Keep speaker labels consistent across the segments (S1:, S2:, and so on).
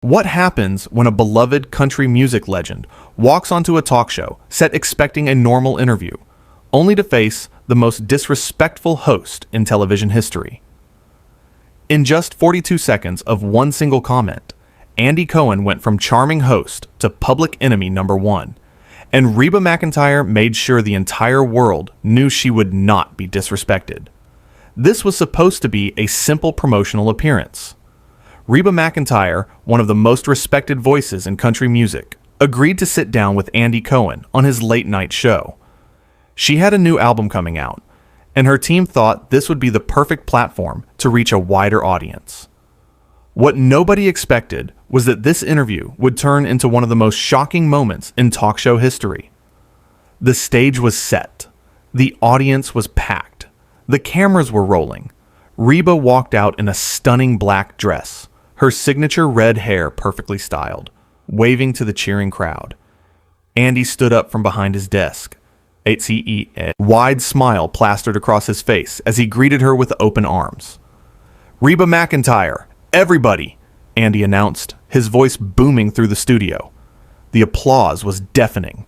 S1: What happens when a beloved country music legend walks onto a talk show set expecting a normal interview, only to face the most disrespectful host in television history? In just 42 seconds of one single comment, Andy Cohen went from charming host to public enemy number one, and Reba McEntire made sure the entire world knew she would not be disrespected. This was supposed to be a simple promotional appearance. Reba McEntire, one of the most respected voices in country music, agreed to sit down with Andy Cohen on his late-night show. She had a new album coming out, and her team thought this would be the perfect platform to reach a wider audience. What nobody expected was that this interview would turn into one of the most shocking moments in talk show history. The stage was set. The audience was packed. The cameras were rolling. Reba walked out in a stunning black dress, her signature red hair perfectly styled, waving to the cheering crowd. Andy stood up from behind his desk, a wide smile plastered across his face as he greeted her with open arms. "Reba McEntire, everybody!" Andy announced, his voice booming through the studio. The applause was deafening.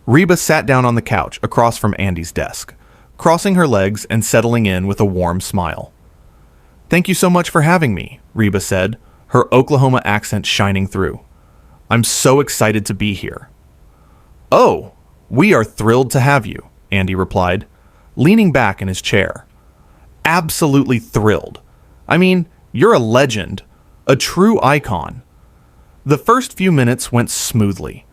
S1: Reba sat down on the couch across from Andy's desk, crossing her legs and settling in with a warm smile. "Thank you so much for having me," Reba said, her Oklahoma accent shining through. "I'm so excited to be here." "Oh, we are thrilled to have you," Andy replied, leaning back in his chair. "Absolutely thrilled. I mean, you're a legend, a true icon." The first few minutes went smoothly.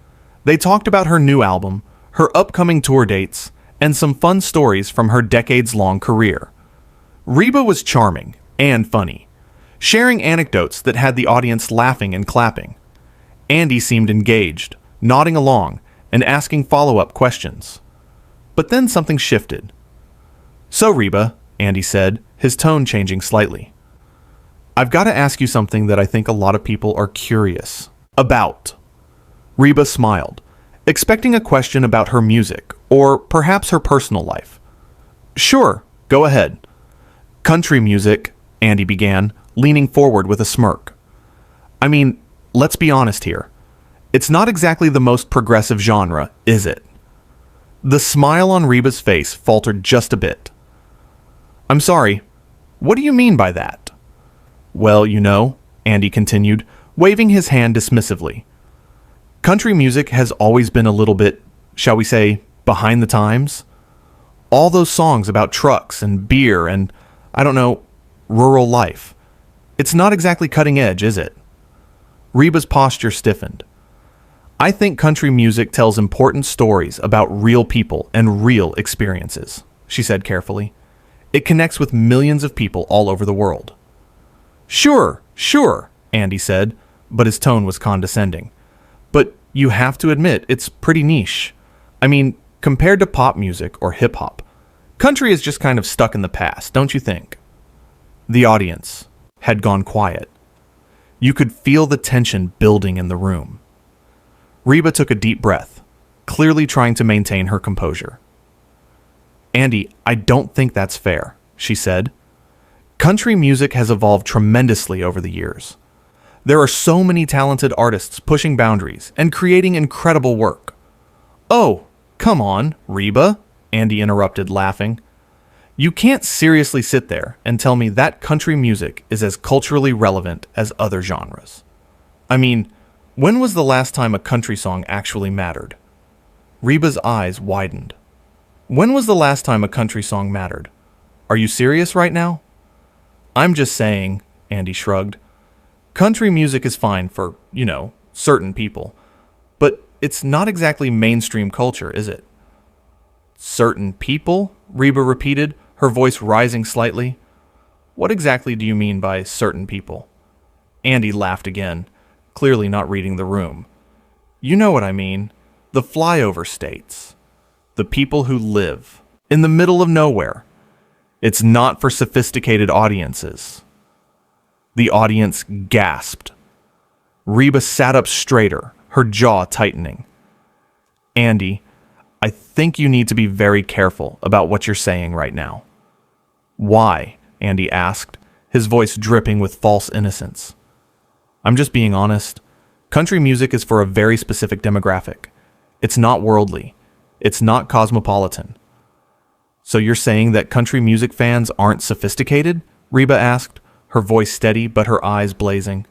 S1: They talked about her new album, her upcoming tour dates, and some fun stories from her decades-long career. Reba was charming and funny, sharing anecdotes that had the audience laughing and clapping. Andy seemed engaged, nodding along and asking follow-up questions. But then something shifted. "So, Reba," Andy said, his tone changing slightly, "I've got to ask you something that I think a lot of people are curious about." Reba smiled, expecting a question about her music or perhaps her personal life. "Sure, go ahead." "Country music," Andy began, leaning forward with a smirk. "I mean, let's be honest here. It's not exactly the most progressive genre, is it?" The smile on Reba's face faltered just a bit. "I'm sorry, what do you mean by that?" "Well, you know," Andy continued, waving his hand dismissively, "country music has always been a little bit, shall we say, behind the times. All those songs about trucks and beer and, I don't know, rural life. It's not exactly cutting edge, is it?" Reba's posture stiffened. "I think country music tells important stories about real people and real experiences," she said carefully. "It connects with millions of people all over the world." Sure, Andy said, but his tone was condescending. "But you have to admit it's pretty niche. I mean, compared to pop music or hip-hop, country is just kind of stuck in the past, don't you think?" The audience had gone quiet. You could feel the tension building in the room. Reba took a deep breath, clearly trying to maintain her composure. "Andy, I don't think that's fair," she said. "Country music has evolved tremendously over the years. There are so many talented artists pushing boundaries and creating incredible work." "Oh, come on, Reba," Andy interrupted, laughing. "You can't seriously sit there and tell me that country music is as culturally relevant as other genres. I mean, when was the last time a country song actually mattered?" Reba's eyes widened. "When was the last time a country song mattered? Are you serious right now?" "I'm just saying," Andy shrugged. "Country music is fine for, certain people. But it's not exactly mainstream culture, is it?" "Certain people?" Reba repeated, her voice rising slightly. "What exactly do you mean by certain people?" Andy laughed again, clearly not reading the room. "You know what I mean. The flyover states. The people who live in the middle of nowhere. It's not for sophisticated audiences." The audience gasped. Reba sat up straighter, her jaw tightening. "Andy, I think you need to be very careful about what you're saying right now." "Why?" Andy asked, his voice dripping with false innocence. I'm just being honest. Country music is for a very specific demographic. It's not worldly. It's not cosmopolitan. So you're saying that country music fans aren't sophisticated? Reba asked, her voice steady but her eyes blazing.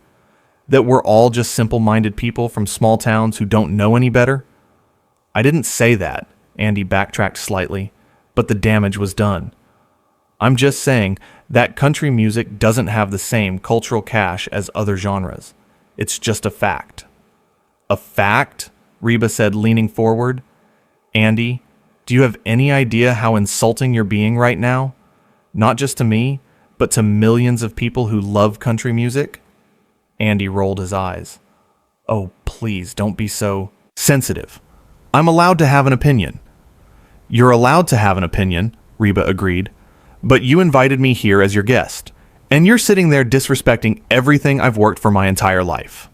S1: That we're all just simple-minded people from small towns who don't know any better? I didn't say that, Andy backtracked slightly, but the damage was done. I'm just saying that country music doesn't have the same cultural cache as other genres. It's just a fact. A fact? Reba said, leaning forward. Andy, do you have any idea how insulting you're being right now? Not just to me, but to millions of people who love country music? Andy rolled his eyes. Oh, please, don't be so sensitive. I'm allowed to have an opinion. You're allowed to have an opinion, Reba agreed, but you invited me here as your guest, and you're sitting there disrespecting everything I've worked for my entire life.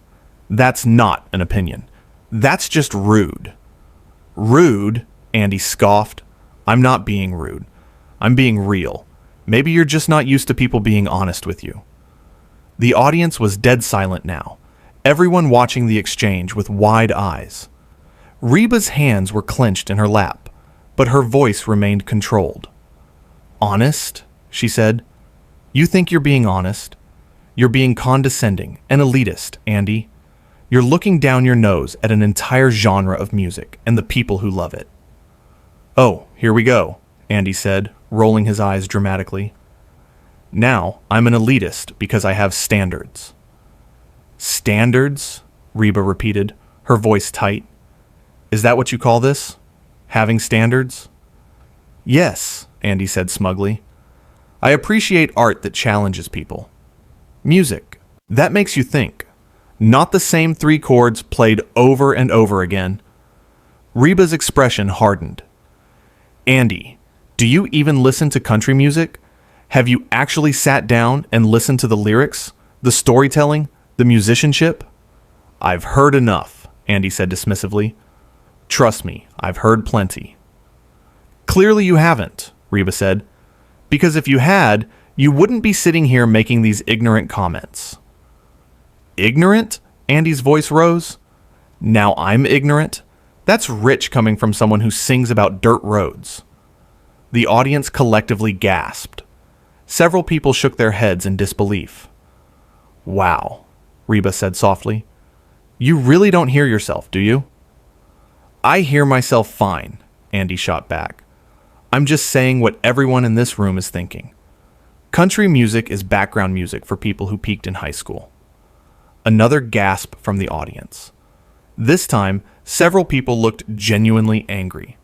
S1: That's not an opinion. That's just rude. Rude? Andy scoffed. I'm not being rude. I'm being real. Maybe you're just not used to people being honest with you. The audience was dead silent now, everyone watching the exchange with wide eyes. Reba's hands were clenched in her lap, but her voice remained controlled. Honest? She said. You think you're being honest? You're being condescending and elitist, Andy. You're looking down your nose at an entire genre of music and the people who love it. Oh, here we go, Andy said, rolling his eyes dramatically. Now, I'm an elitist because I have standards. Standards? Reba repeated, her voice tight. Is that what you call this? Having standards? Yes, Andy said smugly. I appreciate art that challenges people. Music, that makes you think. Not the same three chords played over and over again. Reba's expression hardened. Andy, do you even listen to country music? Have you actually sat down and listened to the lyrics, the storytelling, the musicianship? I've heard enough, Andy said dismissively. Trust me, I've heard plenty. Clearly you haven't, Reba said, because if you had, you wouldn't be sitting here making these ignorant comments. Ignorant? Andy's voice rose. Now I'm ignorant? That's rich coming from someone who sings about dirt roads. The audience collectively gasped. Several people shook their heads in disbelief. Wow, Reba said softly. You really don't hear yourself, do you? I hear myself fine, Andy shot back. I'm just saying what everyone in this room is thinking. Country music is background music for people who peaked in high school. Another gasp from the audience. This time, several people looked genuinely angry.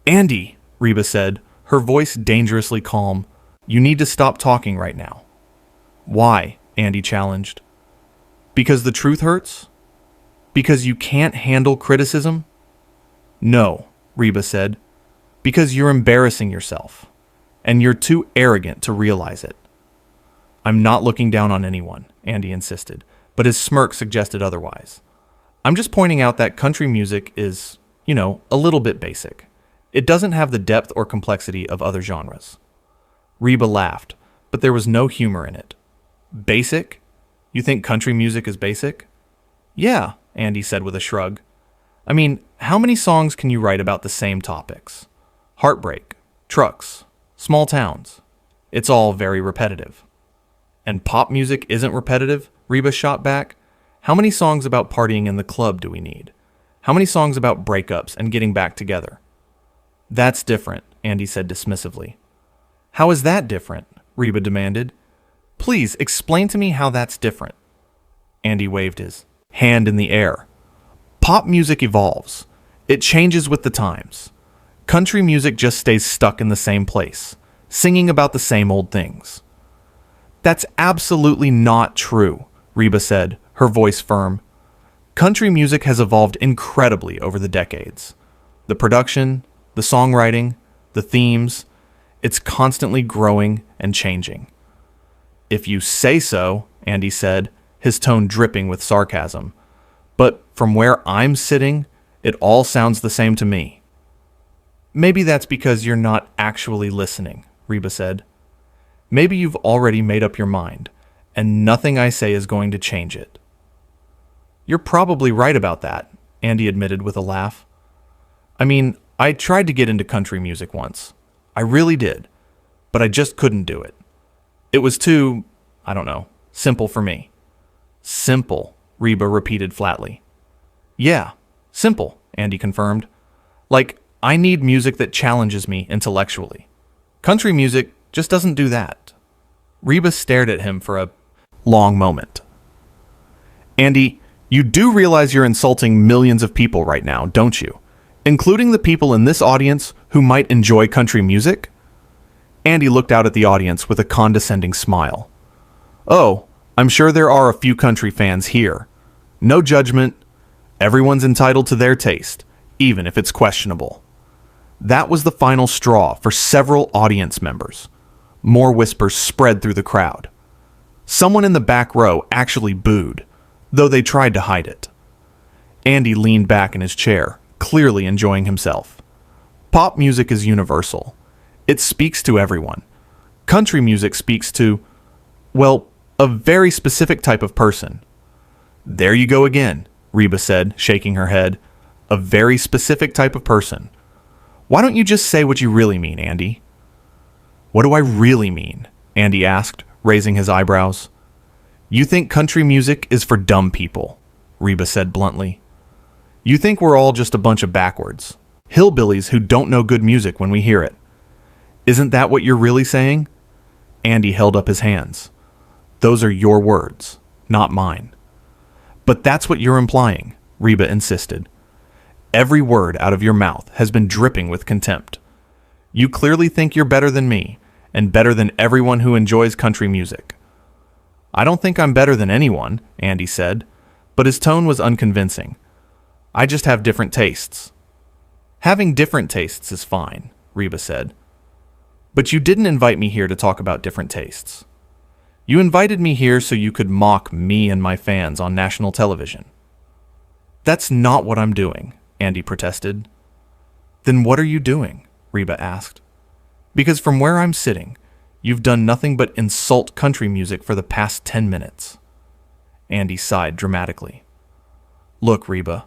S1: Andy, Reba said, her voice dangerously calm, you need to stop talking right now. Why? Andy challenged. Because the truth hurts? Because you can't handle criticism? No, Reba said. Because you're embarrassing yourself. And you're too arrogant to realize it. I'm not looking down on anyone, Andy insisted, but his smirk suggested otherwise. I'm just pointing out that country music is, a little bit basic. It doesn't have the depth or complexity of other genres. Reba laughed, but there was no humor in it. Basic? You think country music is basic? Yeah, Andy said with a shrug. I mean, how many songs can you write about the same topics? Heartbreak, trucks, small towns. It's all very repetitive. And pop music isn't repetitive? Reba shot back. How many songs about partying in the club do we need? How many songs about breakups and getting back together? That's different, Andy said dismissively. How is that different? Reba demanded. Please explain to me how that's different. Andy waved his hand in the air. Pop music evolves. It changes with the times. Country music just stays stuck in the same place, singing about the same old things. That's absolutely not true, Reba said, her voice firm. Country music has evolved incredibly over the decades. The production, the songwriting, the themes, it's constantly growing and changing. If you say so, Andy said, his tone dripping with sarcasm. But from where I'm sitting, it all sounds the same to me. Maybe that's because you're not actually listening, Reba said. Maybe you've already made up your mind, and nothing I say is going to change it. You're probably right about that, Andy admitted with a laugh. I mean, I tried to get into country music once. I really did. But I just couldn't do it. It was too, I don't know, simple for me. Simple, Reba repeated flatly. Yeah, simple, Andy confirmed. Like, I need music that challenges me intellectually. Country music just doesn't do that. Reba stared at him for a long moment. Andy, you do realize you're insulting millions of people right now, don't you? Including the people in this audience who might enjoy country music? Andy looked out at the audience with a condescending smile. Oh, I'm sure there are a few country fans here. No judgment. Everyone's entitled to their taste, even if it's questionable. That was the final straw for several audience members. More whispers spread through the crowd. Someone in the back row actually booed, though they tried to hide it. Andy leaned back in his chair, clearly enjoying himself. Pop music is universal. It speaks to everyone. Country music speaks to, well, a very specific type of person. There you go again, Reba said, shaking her head. A very specific type of person. Why don't you just say what you really mean, Andy? What do I really mean? Andy asked, raising his eyebrows. You think country music is for dumb people, Reba said bluntly. You think we're all just a bunch of backwards, hillbillies who don't know good music when we hear it. Isn't that what you're really saying? Andy held up his hands. Those are your words, not mine. But that's what you're implying, Reba insisted. Every word out of your mouth has been dripping with contempt. You clearly think you're better than me, and better than everyone who enjoys country music. I don't think I'm better than anyone, Andy said, but his tone was unconvincing. I just have different tastes. Having different tastes is fine, Reba said. But you didn't invite me here to talk about different tastes. You invited me here so you could mock me and my fans on national television. That's not what I'm doing, Andy protested. Then what are you doing? Reba asked. Because from where I'm sitting, you've done nothing but insult country music for the past 10 minutes. Andy sighed dramatically. Look, Reba,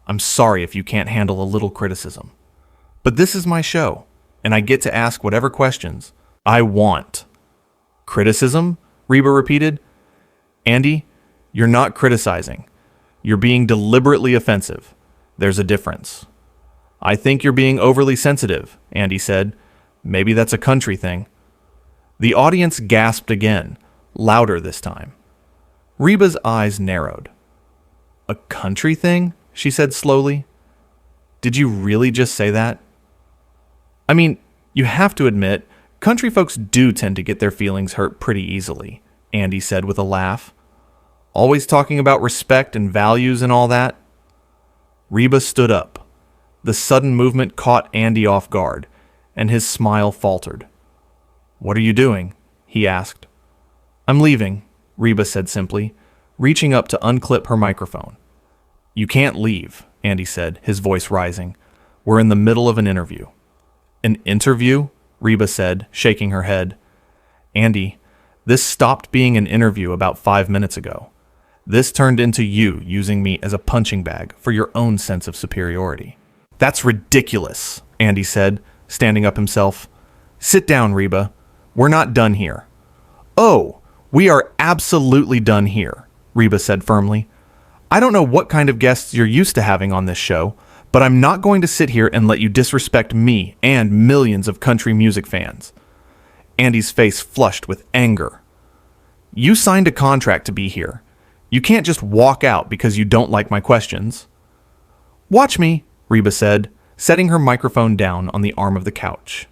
S1: I'm sorry if you can't handle a little criticism. But this is my show, and I get to ask whatever questions I want. Criticism? Reba repeated. Andy, you're not criticizing. You're being deliberately offensive. There's a difference. I think you're being overly sensitive, Andy said. Maybe that's a country thing. The audience gasped again, louder this time. Reba's eyes narrowed. A country thing? She said slowly. Did you really just say that? I mean, you have to admit, country folks do tend to get their feelings hurt pretty easily, Andy said with a laugh. Always talking about respect and values and all that. Reba stood up. The sudden movement caught Andy off guard, and his smile faltered. What are you doing? He asked. I'm leaving, Reba said simply, reaching up to unclip her microphone. You can't leave, Andy said, his voice rising. We're in the middle of an interview. An interview? Reba said, shaking her head. Andy, this stopped being an interview about 5 minutes ago. This turned into you using me as a punching bag for your own sense of superiority. That's ridiculous, Andy said, standing up himself. Sit down, Reba. We're not done here. Oh, we are absolutely done here, Reba said firmly. I don't know what kind of guests you're used to having on this show, but I'm not going to sit here and let you disrespect me and millions of country music fans. Andy's face flushed with anger. You signed a contract to be here. You can't just walk out because you don't like my questions. Watch me, Reba said, setting her microphone down on the arm of the couch.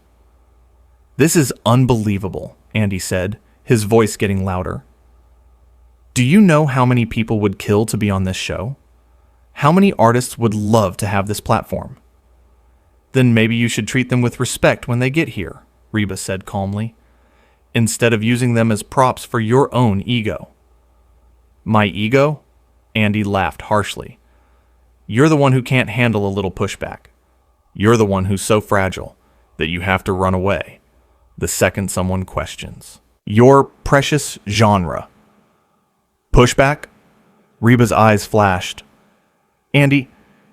S1: This is unbelievable, Andy said, his voice getting louder. Do you know how many people would kill to be on this show? How many artists would love to have this platform? Then maybe you should treat them with respect when they get here, Reba said calmly, instead of using them as props for your own ego. My ego? Andy laughed harshly. You're the one who can't handle a little pushback. You're the one who's so fragile that you have to run away the second someone questions your precious genre. Pushback? Reba's eyes flashed. Andy,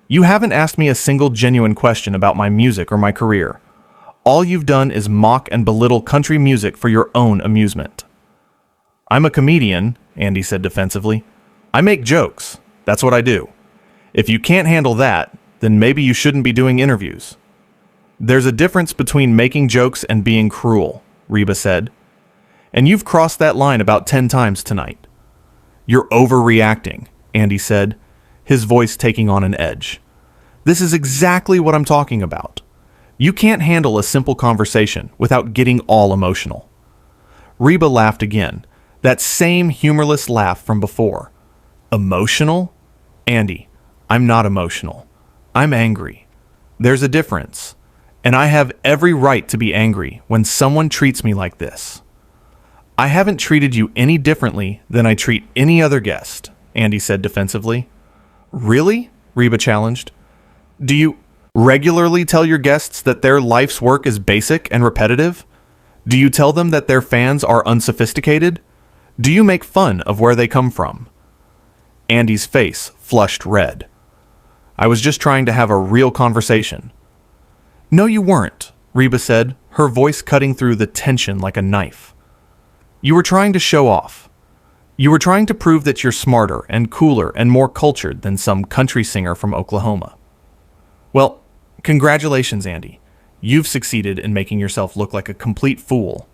S1: you haven't asked me a single genuine question about my music or my career. All you've done is mock and belittle country music for your own amusement. I'm a comedian, Andy said defensively. I make jokes. That's what I do. If you can't handle that, then maybe you shouldn't be doing interviews. There's a difference between making jokes and being cruel, Reba said. And you've crossed that line about 10 times tonight. You're overreacting, Andy said, his voice taking on an edge. This is exactly what I'm talking about. You can't handle a simple conversation without getting all emotional. Reba laughed again, that same humorless laugh from before. Emotional? Andy, I'm not emotional. I'm angry. There's a difference. And I have every right to be angry when someone treats me like this. I haven't treated you any differently than I treat any other guest, Andy said defensively. Really? Reba challenged. Do you regularly tell your guests that their life's work is basic and repetitive? Do you tell them that their fans are unsophisticated? Do you make fun of where they come from? Andy's face flushed red. I was just trying to have a real conversation. No, you weren't, Reba said, her voice cutting through the tension like a knife. You were trying to show off. You were trying to prove that you're smarter and cooler and more cultured than some country singer from Oklahoma. Well, congratulations, Andy. You've succeeded in making yourself look like a complete fool.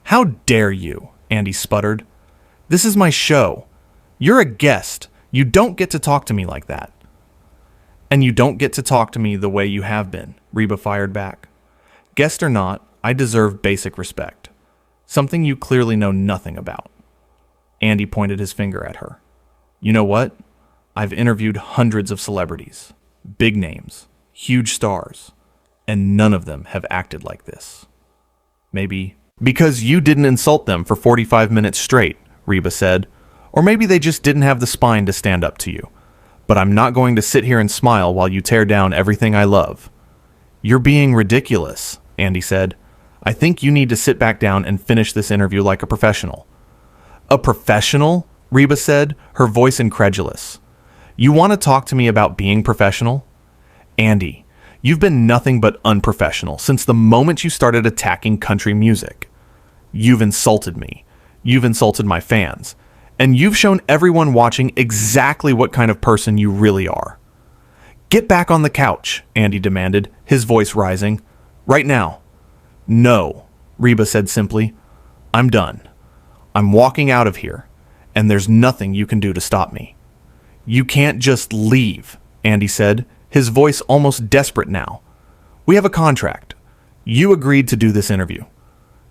S1: How dare you, Andy sputtered. This is my show. You're a guest. You don't get to talk to me like that. And you don't get to talk to me the way you have been, Reba fired back. Guest or not, I deserve basic respect. Something you clearly know nothing about. Andy pointed his finger at her. You know what? I've interviewed hundreds of celebrities, big names, huge stars, and none of them have acted like this. Maybe because you didn't insult them for 45 minutes straight, Reba said, or maybe they just didn't have the spine to stand up to you. But I'm not going to sit here and smile while you tear down everything I love. You're being ridiculous, Andy said. I think you need to sit back down and finish this interview like a professional. A professional? Reba said, her voice incredulous. You want to talk to me about being professional? Andy, you've been nothing but unprofessional since the moment you started attacking country music. You've insulted me. You've insulted my fans. And you've shown everyone watching exactly what kind of person you really are. Get back on the couch, Andy demanded, his voice rising. Right now. No, Reba said simply. I'm done. I'm walking out of here, and there's nothing you can do to stop me. You can't just leave, Andy said, his voice almost desperate now. We have a contract. You agreed to do this interview.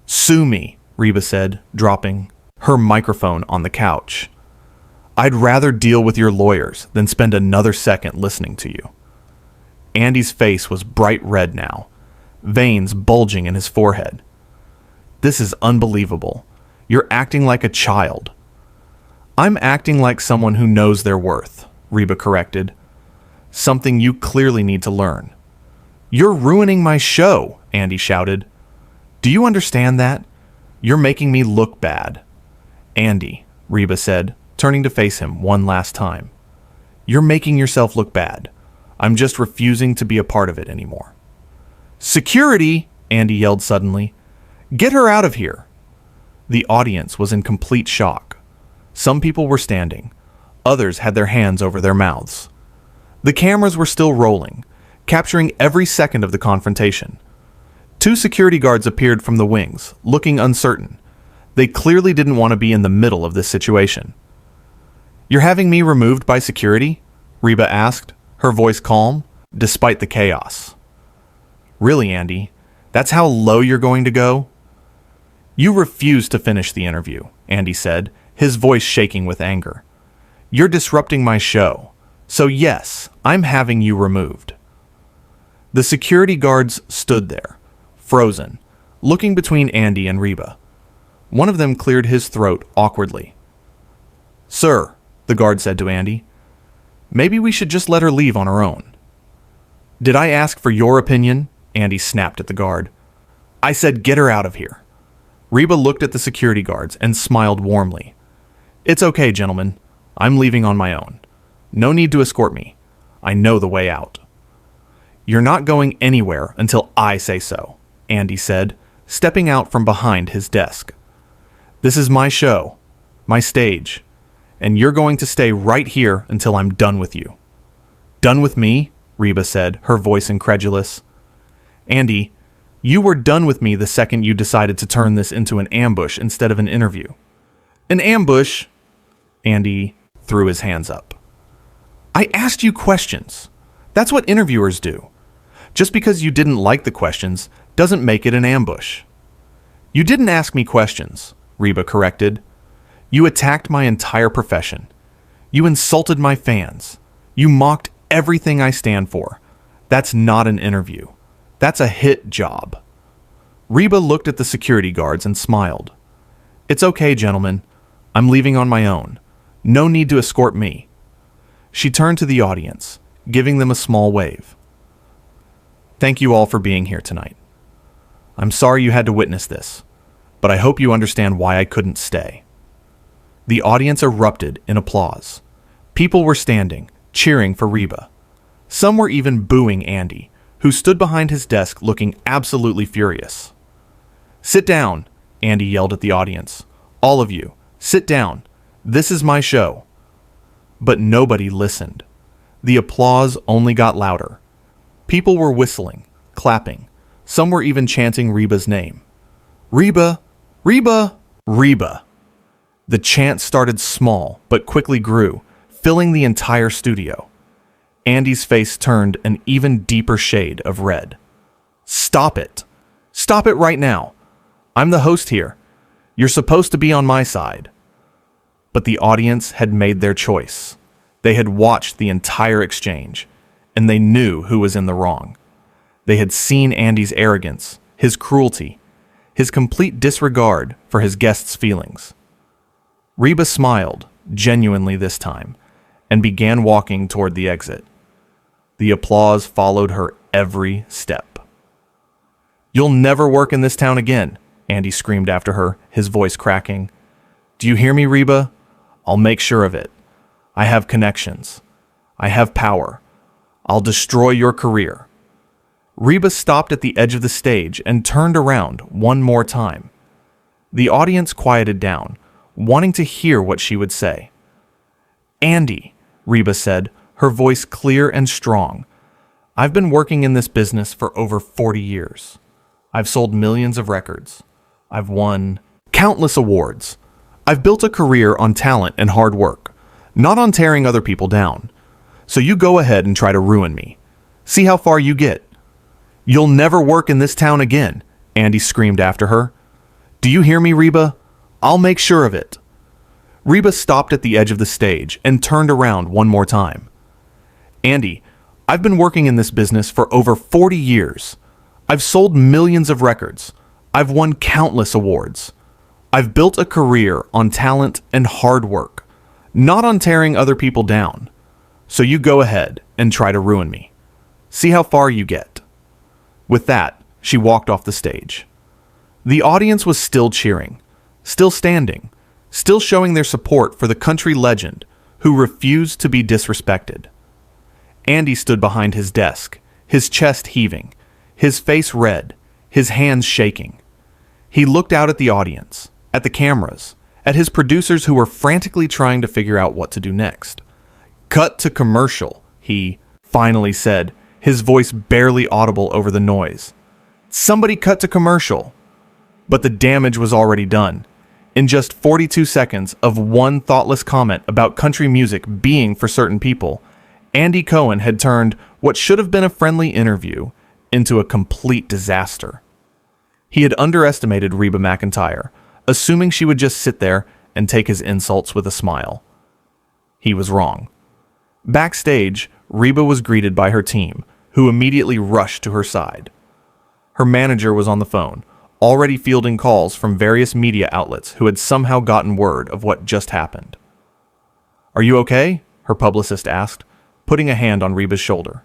S1: Sue me, Reba said, dropping her microphone on the couch. I'd rather deal with your lawyers than spend another second listening to you. Andy's face was bright red now, veins bulging in his forehead. This is unbelievable. You're acting like a child. I'm acting like someone who knows their worth, Reba corrected. Something you clearly need to learn. You're ruining my show, Andy shouted. Do you understand that? You're making me look bad. Andy, Reba said, turning to face him one last time. You're making yourself look bad. I'm just refusing to be a part of it anymore. Security! Andy yelled suddenly. Get her out of here! The audience was in complete shock. Some people were standing. Others had their hands over their mouths. The cameras were still rolling, capturing every second of the confrontation. 2 security guards appeared from the wings, looking uncertain. They clearly didn't want to be in the middle of this situation. You're having me removed by security? Reba asked, her voice calm, despite the chaos. Really, Andy? That's how low you're going to go? You refuse to finish the interview, Andy said, his voice shaking with anger. You're disrupting my show. So yes, I'm having you removed. The security guards stood there, frozen, looking between Andy and Reba. One of them cleared his throat awkwardly. Sir, the guard said to Andy, maybe we should just let her leave on her own. Did I ask for your opinion? Andy snapped at the guard. I said get her out of here. Reba looked at the security guards and smiled warmly. It's okay, gentlemen. I'm leaving on my own. No need to escort me. I know the way out. You're not going anywhere until I say so, Andy said, stepping out from behind his desk. This is my show, my stage, and you're going to stay right here until I'm done with you. Done with me? Reba said, her voice incredulous. Andy, you were done with me the second you decided to turn this into an ambush instead of an interview. An ambush? Andy threw his hands up. I asked you questions. That's what interviewers do. Just because you didn't like the questions doesn't make it an ambush. You didn't ask me questions, Reba corrected. You attacked my entire profession. You insulted my fans. You mocked everything I stand for. That's not an interview. That's a hit job. Reba looked at the security guards and smiled. It's okay, gentlemen. I'm leaving on my own. No need to escort me. She turned to the audience, giving them a small wave. Thank you all for being here tonight. I'm sorry you had to witness this, but I hope you understand why I couldn't stay. The audience erupted in applause. People were standing, cheering for Reba. Some were even booing Andy, who stood behind his desk looking absolutely furious. Sit down, Andy yelled at the audience. All of you, sit down. This is my show. But nobody listened. The applause only got louder. People were whistling, clapping. Some were even chanting Reba's name. Reba! Reba! Reba! The chant started small, but quickly grew, filling the entire studio. Andy's face turned an even deeper shade of red. Stop it! Stop it right now! I'm the host here. You're supposed to be on my side. But the audience had made their choice. They had watched the entire exchange, and they knew who was in the wrong. They had seen Andy's arrogance, his cruelty, his complete disregard for his guests' feelings. Reba smiled, genuinely this time, and began walking toward the exit. The applause followed her every step. You'll never work in this town again, Andy screamed after her, his voice cracking. Do you hear me, Reba? I'll make sure of it. I have connections. I have power. I'll destroy your career. Reba stopped at the edge of the stage and turned around one more time. The audience quieted down, wanting to hear what she would say. Andy, Reba said, her voice clear and strong. I've been working in this business for over 40 years. I've sold millions of records. I've won countless awards. I've built a career on talent and hard work, not on tearing other people down. So you go ahead and try to ruin me. See how far you get. You'll never work in this town again, Andy screamed after her. Do you hear me, Reba? I'll make sure of it. Reba stopped at the edge of the stage and turned around one more time. Andy, I've been working in this business for over 40 years. I've sold millions of records. I've won countless awards. I've built a career on talent and hard work, not on tearing other people down. So you go ahead and try to ruin me. See how far you get. With that, she walked off the stage. The audience was still cheering, still standing, still showing their support for the country legend who refused to be disrespected. Andy stood behind his desk, his chest heaving, his face red, his hands shaking. He looked out at the audience, at the cameras, at his producers who were frantically trying to figure out what to do next. Cut to commercial, he finally said, his voice barely audible over the noise. Somebody cut to commercial. But the damage was already done. In just 42 seconds of one thoughtless comment about country music being for certain people, Andy Cohen had turned what should have been a friendly interview into a complete disaster. He had underestimated Reba McEntire, assuming she would just sit there and take his insults with a smile. He was wrong. Backstage, Reba was greeted by her team, who immediately rushed to her side. Her manager was on the phone, already fielding calls from various media outlets who had somehow gotten word of what just happened. Are you okay? Her publicist asked, putting a hand on Reba's shoulder.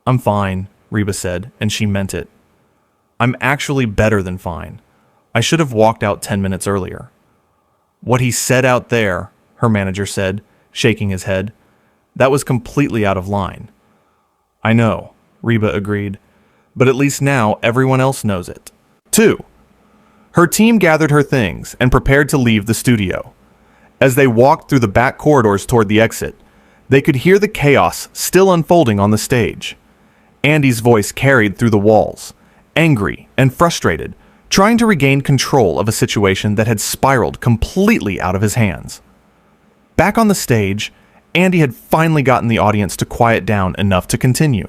S1: I'm fine, Reba said, and she meant it. I'm actually better than fine. I should have walked out 10 minutes earlier. What he said out there, her manager said, shaking his head. That was completely out of line. I know, Reba agreed, but at least now everyone else knows it. 2. Her team gathered her things and prepared to leave the studio. As they walked through the back corridors toward the exit, they could hear the chaos still unfolding on the stage. Andy's voice carried through the walls, angry and frustrated, trying to regain control of a situation that had spiraled completely out of his hands. Back on the stage, Andy had finally gotten the audience to quiet down enough to continue,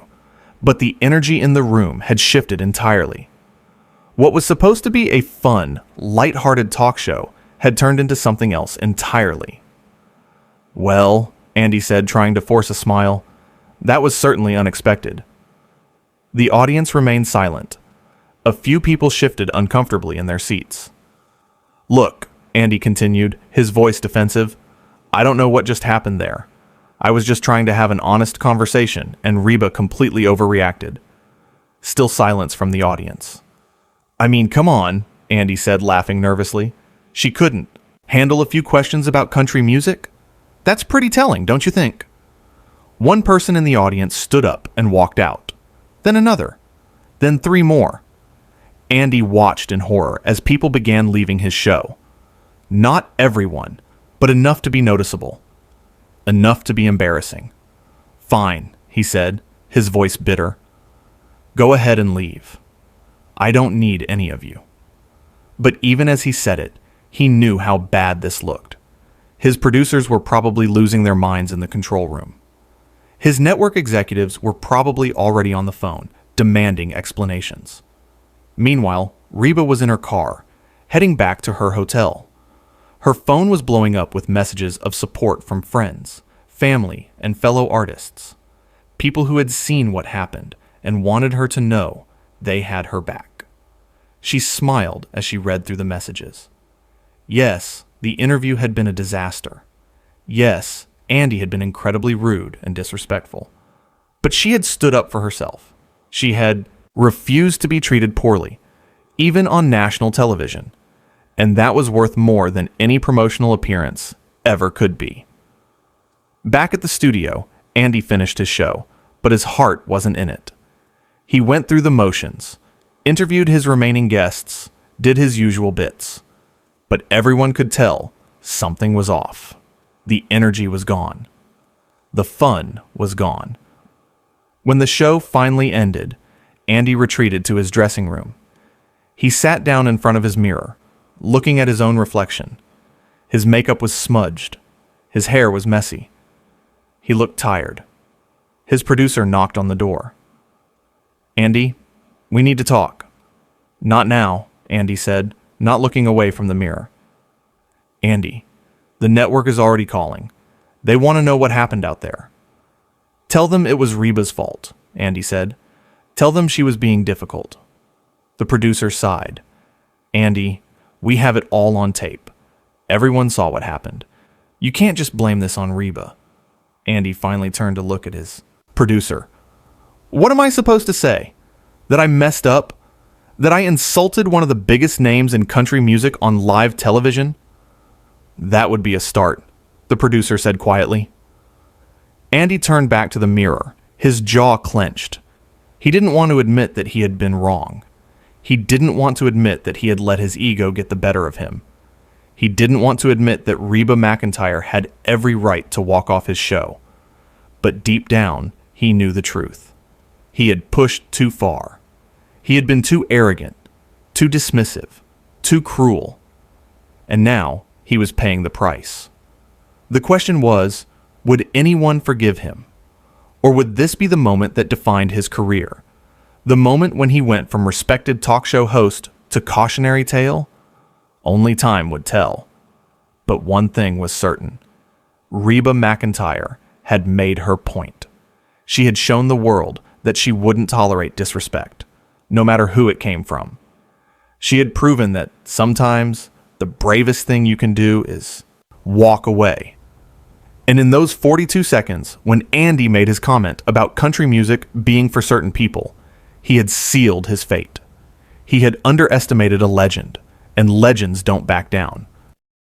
S1: but the energy in the room had shifted entirely. What was supposed to be a fun, light-hearted talk show had turned into something else entirely. Well, Andy said, trying to force a smile, that was certainly unexpected. The audience remained silent. A few people shifted uncomfortably in their seats. Look, Andy continued, his voice defensive, I don't know what just happened there. I was just trying to have an honest conversation, and Reba completely overreacted. Still silence from the audience. I mean, come on, Andy said, laughing nervously. She couldn't handle a few questions about country music? That's pretty telling, don't you think? One person in the audience stood up and walked out. Then another. Then 3 more. Andy watched in horror as people began leaving his show. Not everyone, but enough to be noticeable. Enough to be embarrassing. Fine, he said, his voice bitter. Go ahead and leave. I don't need any of you. But even as he said it, he knew how bad this looked. His producers were probably losing their minds in the control room. His network executives were probably already on the phone, demanding explanations. Meanwhile, Reba was in her car, heading back to her hotel. Her phone was blowing up with messages of support from friends, family, and fellow artists. People who had seen what happened and wanted her to know they had her back. She smiled as she read through the messages. Yes, the interview had been a disaster. Yes, Andy had been incredibly rude and disrespectful. But she had stood up for herself. She had refused to be treated poorly, even on national television. And that was worth more than any promotional appearance ever could be. Back at the studio, Andy finished his show, but his heart wasn't in it. He went through the motions, interviewed his remaining guests, did his usual bits. But everyone could tell something was off. The energy was gone. The fun was gone. When the show finally ended, Andy retreated to his dressing room. He sat down in front of his mirror, looking at his own reflection. His makeup was smudged. His hair was messy. He looked tired. His producer knocked on the door. Andy, we need to talk. Not now, Andy said, not looking away from the mirror. Andy, the network is already calling. They want to know what happened out there. Tell them it was Reba's fault, Andy said. Tell them she was being difficult. The producer sighed. Andy, we have it all on tape. Everyone saw what happened. You can't just blame this on Reba. Andy finally turned to look at his producer. What am I supposed to say? That I messed up? That I insulted one of the biggest names in country music on live television? That would be a start, the producer said quietly. Andy turned back to the mirror, his jaw clenched. He didn't want to admit that he had been wrong. He didn't want to admit that he had let his ego get the better of him. He didn't want to admit that Reba McEntire had every right to walk off his show. But deep down, he knew the truth. He had pushed too far. He had been too arrogant, too dismissive, too cruel. And now he was paying the price. The question was, would anyone forgive him? Or would this be the moment that defined his career? The moment when he went from respected talk show host to cautionary tale? Only time would tell. But one thing was certain. Reba McEntire had made her point. She had shown the world that she wouldn't tolerate disrespect, no matter who it came from. She had proven that sometimes the bravest thing you can do is walk away. And in those 42 seconds, when Andy made his comment about country music being for certain people, he had sealed his fate. He had underestimated a legend, and legends don't back down.